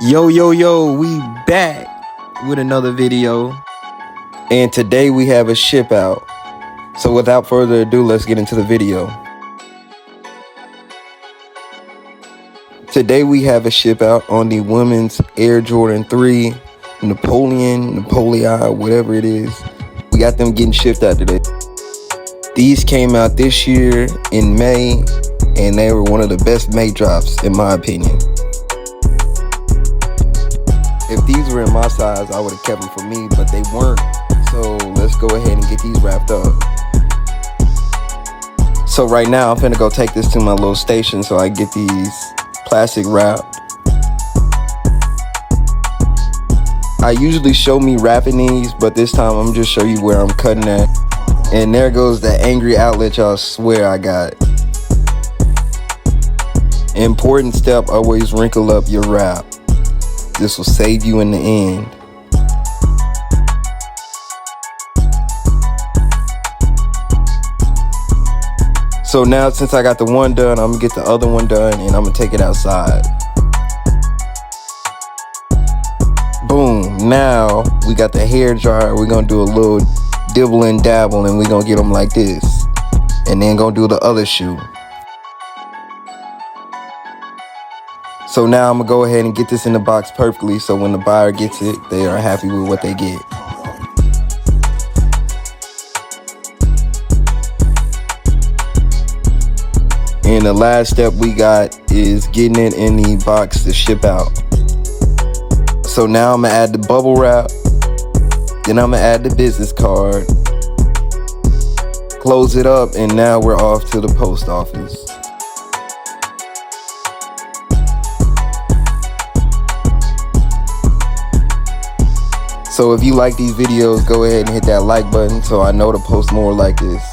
Yo, we back with another video. And today we have a ship out. So without further ado, let's get into the video. Today we have a ship out on the women's Air Jordan 3 Napoleon, whatever it is. We got them getting shipped out today. These came out this year in May, and they were one of the best May drops in my opinion. If these were in my size, I would have kept them for me, but they weren't. So let's go ahead and get these wrapped up. So right now, I'm finna go take this to my little station so I get these plastic wrapped. I usually show me wrapping these, but this time I'm just show you where I'm cutting at. And there goes the angry outlet y'all swear I got. Important step, always wrinkle up your wrap. This will save you in the end. So now since I got the one done, I'm gonna get the other one done and I'm gonna take it outside. Boom, now we got the hair dryer. We're gonna do a little dibble and dabble and we're gonna get them like this. And then gonna do the other shoe. So now I'm gonna go ahead and get this in the box perfectly so when the buyer gets it, they are happy with what they get. And the last step we got is getting it in the box to ship out. So now I'm gonna add the bubble wrap, then I'm gonna add the business card, close it up, and now we're off to the post office. So if you like these videos, go ahead and hit that like button so I know to post more like this.